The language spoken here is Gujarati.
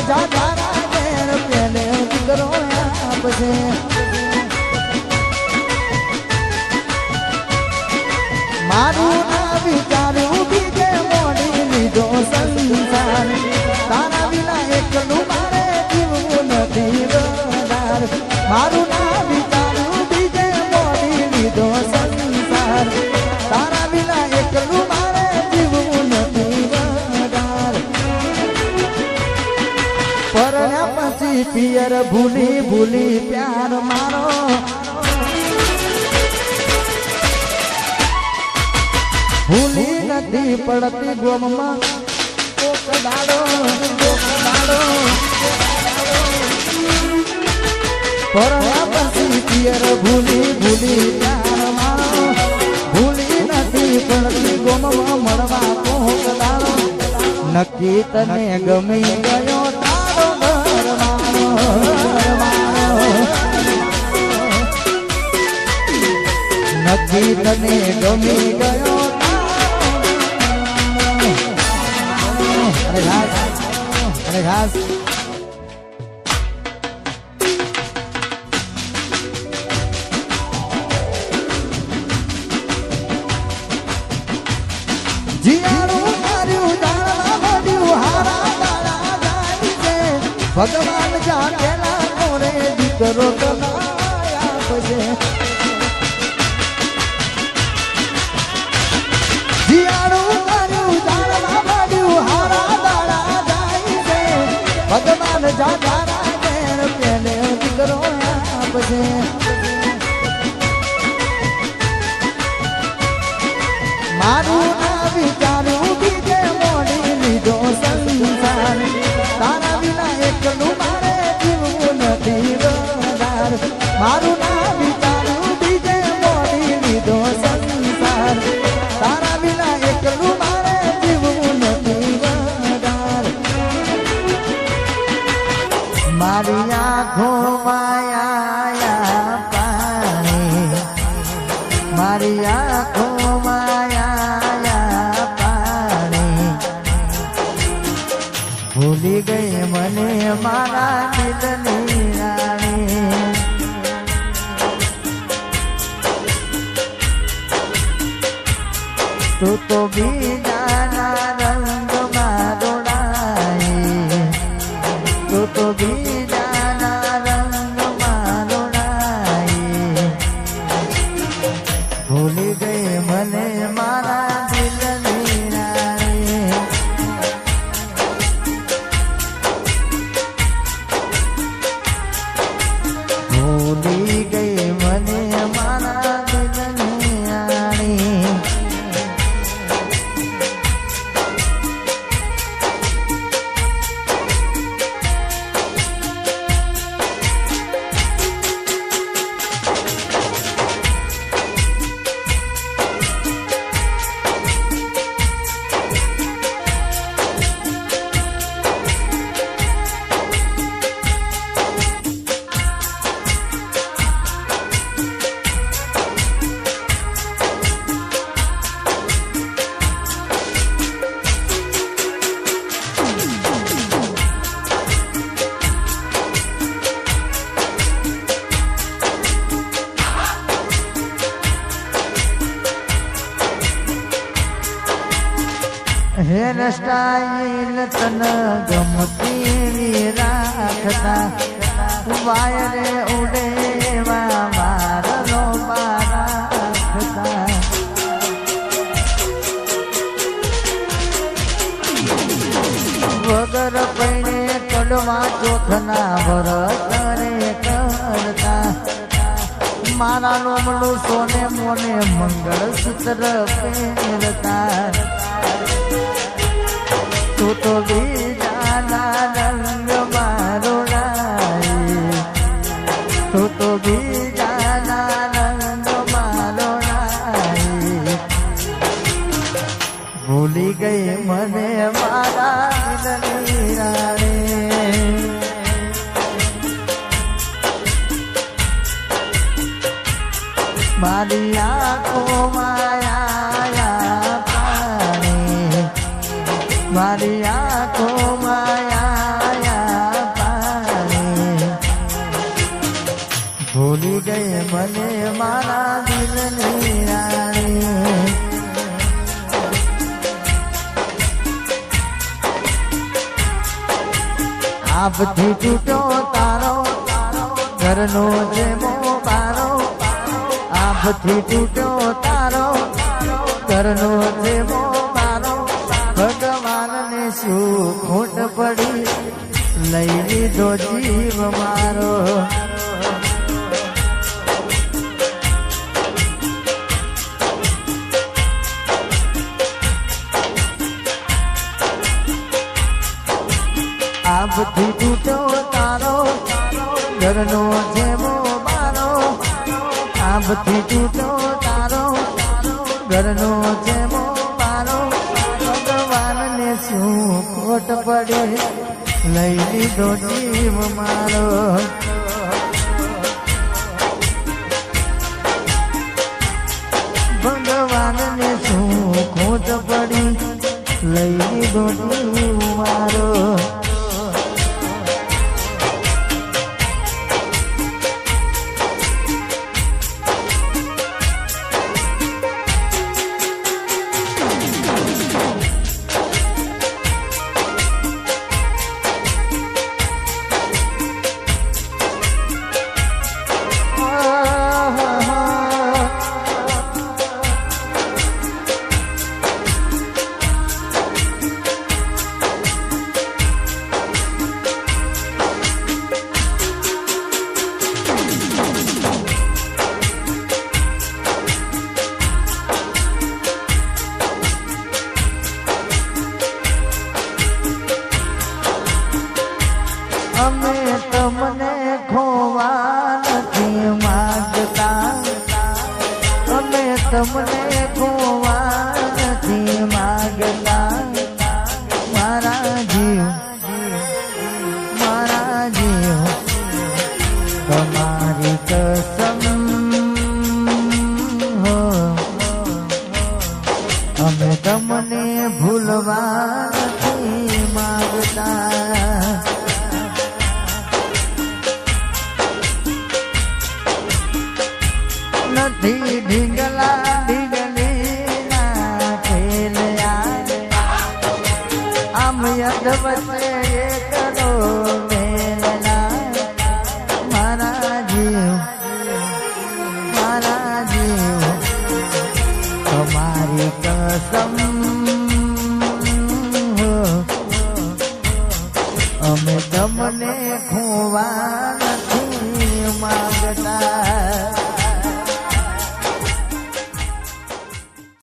જા તારા ઘેર પેલે દીકરો આપશે મારું ના વિચાર્યું બીજે મોડી લીધો સંસાર તારા વિના એકલું મારે જીવવું નથી વધાર મારું ના વિચાર્યું બીજે મોડી લીધો સંસાર તારા વિના એકલું મારે જીવવું નથી વધાર પરણ્યા પછી પિયર ભૂલી ભૂલી પ્યાર મારો ભૂલી નથી પડતી ગોમમાં કોક દાડો પરણ્યા પછી પિયર ભૂલી ભૂલી પ્યાર મારો ભૂલી નથી પડતી ગોમમાં મળવા કોક દાડો નક્કી તને ગમી ગયો તારો ઘર મારો નક્કી તને ગમી ગયો અરે ઘાસ જીયારું માર્યું દાણા મળ્યું હારા દાણા જાય છે ભગવાન જાણેલા મોરે દીકરો કમાયા પછી જીયારું માર્યું દાણા મળ્યું હારા દાણા જાય છે ભગવાન જાણેલા ઘેર પેલે દીકરો આપશે મારું ના વિચાર્યું બીજે મોડી લીધો સંસાર તારા વિના એકલું મારે જીવવું નથી વધાર મારું ના વિચાર્યું બીજે મોડી લીધો સંસાર તારા વિના એકલું મારે જીવવું નથી વધાર મારી આંખો માયા પાણી મારી આંખો ભૂલી ગઈ મને મારા દિલની રાણી તું તો બીજાના રંગમાં દોડાઈ તું તો બીજાના રંગમાં દોડાઈ ભૂલી ગઈ મને મારા દિલની રાણી ભૂલી ગઈ મને મારા દિલની રાણી હેર સ્ટાઈલ તન ગમતી રાખતા વાયરે ઉડેવા મારનો રાખતા વગર પૈણે કડવા ચોખના વરત રે કરતા મારા લોમડું સોને મોને મંગળ સૂત્ર પહેરતા તું તો બીજાના રંગમાં રોડાઈ તું તો બીજાના રંગમાં રોડાઈ ભૂલી ગઈ મને મારા દિલની રાણી મારી આંખો માયા પાણી મારી આંખો માયા ભૂલી ગઈ મને મારા દિલની રાણી આપથી તૂટ્યો તારો ઘરનો જેમો બારો આપથી તૂટ્યો તારો ઘરનો જેમો બારો ભગવાનને શું ખોટ પડી લઈ લીધો જીવ મારો આપથી તૂટ્યો તારો ઘરનો જેમો બારો આપથી તૂટ્યો તારો ઘરનો જેમો બારો ભગવાનને શું ખોટ પડે લઈ લીધો જીવ મારો ભગવાનને શું ખોટ પડી લઈ લીધો જીવ મારો અમે તમને ખોવા નથી માંગતા અમે તમને ખોવા નથી માંગતા મારા જીવ તમારી કસમ હો અમે તમને ભૂલવા નથી માંગતા નથી ઢીંગલા ઢીંગલી ના ખેલ્યા આમ યદ વચ્ચે એકલો મેલના મારા જીવ તમારી કસમ હો અમે તમને ખોવા